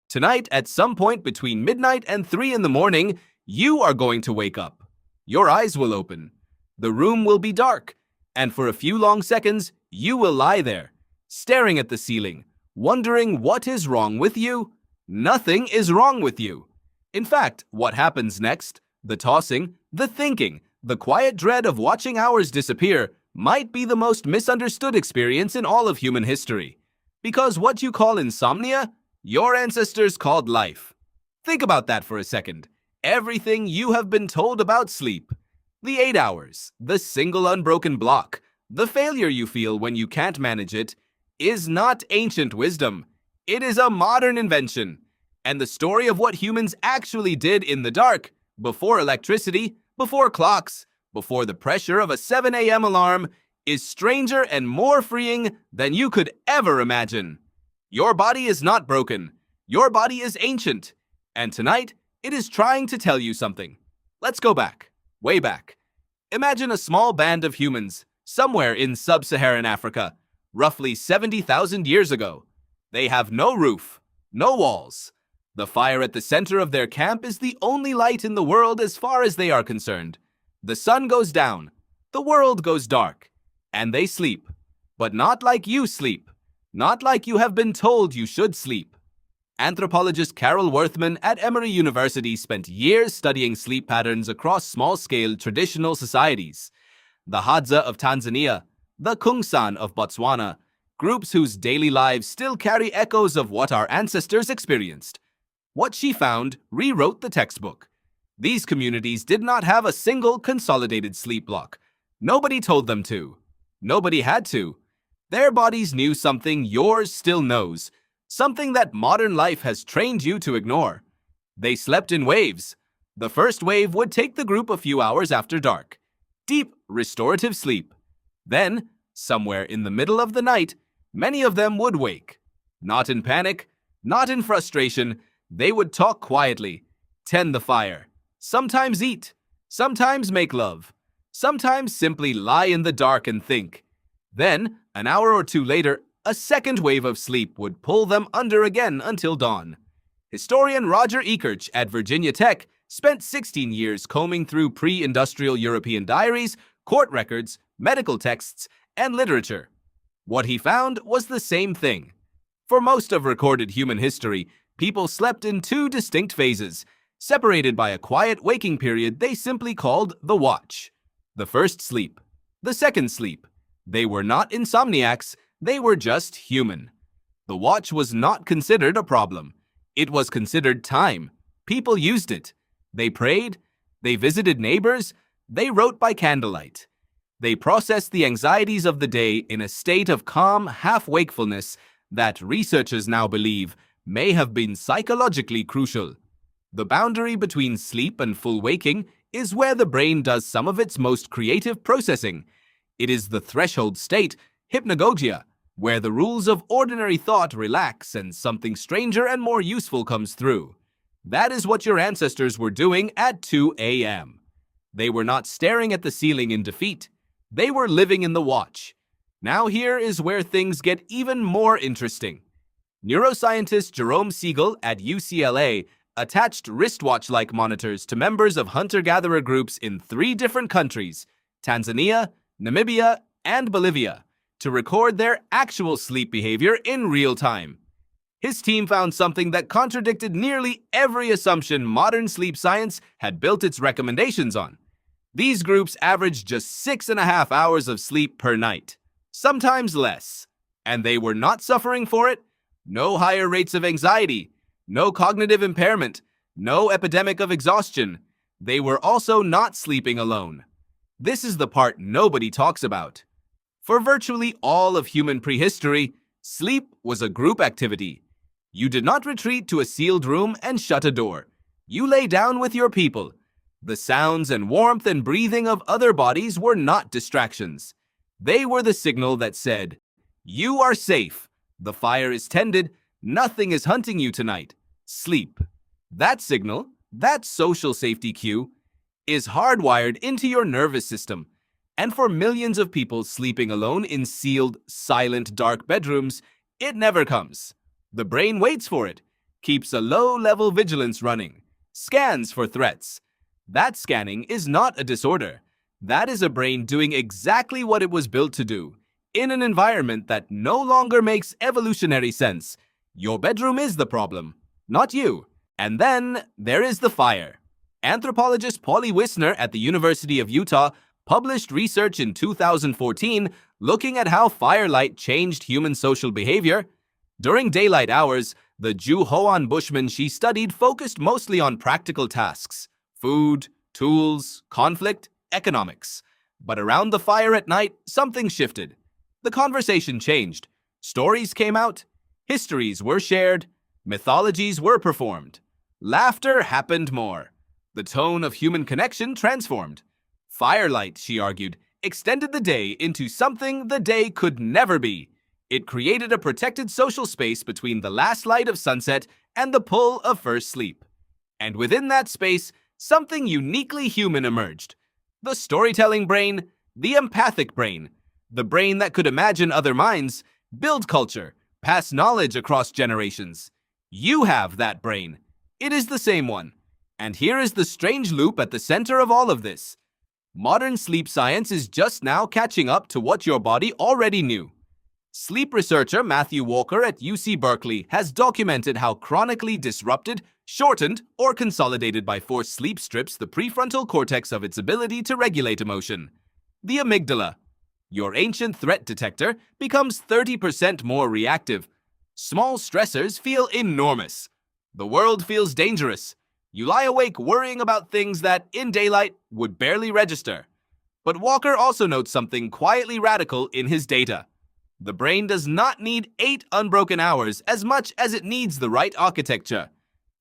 Tonight, at some point between midnight and 3 in the morning, you are going to wake up. Your eyes will open. The room will be dark. And for a few long seconds, you will lie there, staring at the ceiling, wondering what is wrong with you. Nothing is wrong with you. In fact, what happens next, the tossing, the thinking, the quiet dread of watching hours disappear, might be the most misunderstood experience in all of human history. Because what you call insomnia, your ancestors called life. Think about that for a second. Everything you have been told about sleep. The 8 hours, the single unbroken block, the failure you feel when you can't manage it, is not ancient wisdom. It is a modern invention. And the story of what humans actually did in the dark, before electricity, before clocks, before the pressure of a 7 a.m. alarm, is stranger and more freeing than you could ever imagine. Your body is not broken. Your body is ancient. And tonight, it is trying to tell you something. Let's go back, way back. Imagine a small band of humans, somewhere in sub-Saharan Africa, roughly 70,000 years ago. They have no roof, no walls. The fire at the center of their camp is the only light in the world as far as they are concerned. The sun goes down, the world goes dark, and they sleep. But not like you sleep, not like you have been told you should sleep. Anthropologist Carol Worthman at Emory University spent years studying sleep patterns across small-scale traditional societies. The Hadza of Tanzania, the Kungsan of Botswana, groups whose daily lives still carry echoes of what our ancestors experienced. What she found rewrote the textbook. These communities did not have a single consolidated sleep block. Nobody told them to. Nobody had to. Their bodies knew something yours still knows, something that modern life has trained you to ignore. They slept in waves. The first wave would take the group a few hours after dark. Deep, restorative sleep. Then, somewhere in the middle of the night, many of them would wake. Not in panic, not in frustration. They would talk quietly, tend the fire, sometimes eat, sometimes make love, sometimes simply lie in the dark and think. Then, an hour or two later, a second wave of sleep would pull them under again until dawn. Historian Roger Ekerch at Virginia Tech spent 16 years combing through pre-industrial European diaries, court records, medical texts, and literature. What he found was the same thing. For most of recorded human history, people slept in two distinct phases, separated by a quiet waking period they simply called the watch. The first sleep. The second sleep. They were not insomniacs, they were just human. The watch was not considered a problem. It was considered time. People used it. They prayed. They visited neighbors. They wrote by candlelight. They processed the anxieties of the day in a state of calm half-wakefulness that researchers now believe may have been psychologically crucial. The boundary between sleep and full waking is where the brain does some of its most creative processing. It is the threshold state, hypnagogia, where the rules of ordinary thought relax and something stranger and more useful comes through. That is what your ancestors were doing at 2 a.m. They were not staring at the ceiling in defeat. They were living in the watch. Now here is where things get even more interesting. Neuroscientist Jerome Siegel at UCLA attached wristwatch-like monitors to members of hunter-gatherer groups in 3 different countries, Tanzania, Namibia, and Bolivia, to record their actual sleep behavior in real time. His team found something that contradicted nearly every assumption modern sleep science had built its recommendations on. These groups averaged just 6.5 hours of sleep per night, sometimes less, and they were not suffering for it. No higher rates of anxiety, no cognitive impairment, no epidemic of exhaustion. They were also not sleeping alone. This is the part nobody talks about. For virtually all of human prehistory, sleep was a group activity. You did not retreat to a sealed room and shut a door. You lay down with your people. The sounds and warmth and breathing of other bodies were not distractions. They were the signal that said, "You are safe. The fire is tended. Nothing is hunting you tonight. Sleep." That signal, that social safety cue, is hardwired into your nervous system. And for millions of people sleeping alone in sealed, silent, dark bedrooms, it never comes. The brain waits for it. keeps a low-level vigilance running, scans for threats. That scanning is not a disorder. That is a brain doing exactly what it was built to do, in an environment that no longer makes evolutionary sense. Your bedroom is the problem, not you. And then there is the fire. Anthropologist Polly Wisner at the University of Utah published research in 2014 looking at how firelight changed human social behavior. During daylight hours, the Juhoan Bushman she studied focused mostly on practical tasks: food, tools, conflict, economics. But around the fire at night, something shifted. The conversation changed. Stories came out. Histories were shared. Mythologies were performed. Laughter happened more. The tone of human connection transformed. Firelight, she argued, extended the day into something the day could never be. It created a protected social space between the last light of sunset and the pull of first sleep. And within that space, something uniquely human emerged. The storytelling brain, the empathic brain, the brain that could imagine other minds, build culture, pass knowledge across generations. You have that brain. It is the same one. And here is the strange loop at the center of all of this. Modern sleep science is just now catching up to what your body already knew. Sleep researcher Matthew Walker at UC Berkeley has documented how chronically disrupted, shortened, or consolidated by force sleep strips the prefrontal cortex of its ability to regulate emotion. The amygdala, your ancient threat detector, becomes 30% more reactive. Small stressors feel enormous. The world feels dangerous. You lie awake worrying about things that, in daylight, would barely register. But Walker also notes something quietly radical in his data. The brain does not need 8 unbroken hours as much as it needs the right architecture.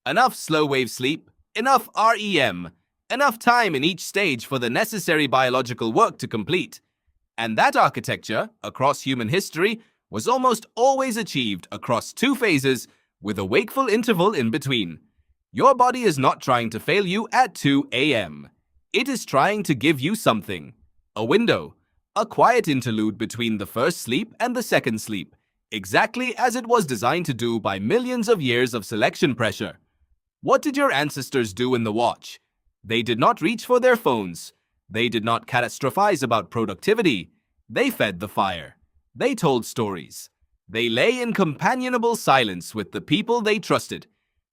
Enough slow-wave sleep, enough REM, enough time in each stage for the necessary biological work to complete. And that architecture, across human history, was almost always achieved across 2 phases with a wakeful interval in between. Your body is not trying to fail you at 2 a.m. It is trying to give you something. A window. A quiet interlude between the first sleep and the second sleep. Exactly as it was designed to do by millions of years of selection pressure. What did your ancestors do in the watch? They did not reach for their phones. They did not catastrophize about productivity. They fed the fire. They told stories. They lay in companionable silence with the people they trusted.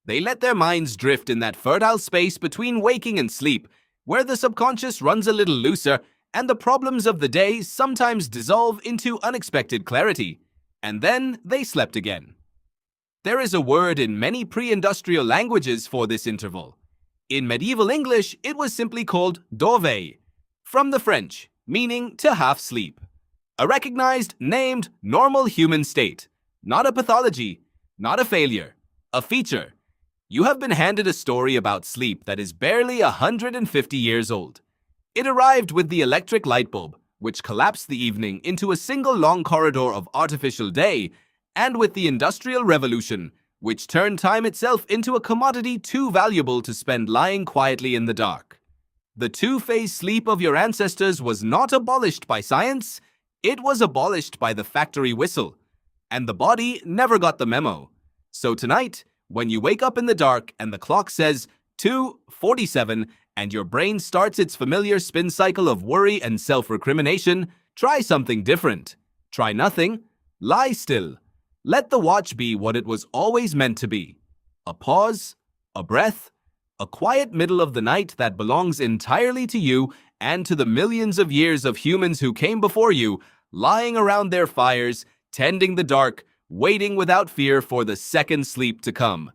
They let their minds drift in that fertile space between waking and sleep, where the subconscious runs a little looser and the problems of the day sometimes dissolve into unexpected clarity. And then they slept again. There is a word in many pre-industrial languages for this interval. In medieval English, it was simply called dorveille, from the French, meaning to half sleep. A recognized, named, normal human state. Not a pathology, not a failure, a feature. You have been handed a story about sleep that is barely 150 years old. It arrived with the electric light bulb, which collapsed the evening into a single long corridor of artificial day, and with the Industrial Revolution, which turned time itself into a commodity too valuable to spend lying quietly in the dark. The 2-phase sleep of your ancestors was not abolished by science, it was abolished by the factory whistle. And the body never got the memo. So tonight, when you wake up in the dark and the clock says 2:47 and your brain starts its familiar spin cycle of worry and self-recrimination, try something different. Try nothing. Lie still. Let the watch be what it was always meant to be. A pause, a breath, a quiet middle of the night that belongs entirely to you and to the millions of years of humans who came before you, lying around their fires, tending the dark, waiting without fear for the second sleep to come.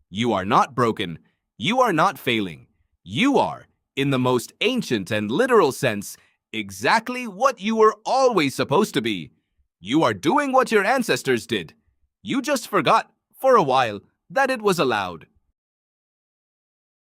You are not broken. You are not failing. You are, in the most ancient and literal sense, exactly what you were always supposed to be. You are doing what your ancestors did. You just forgot, for a while, that it was allowed.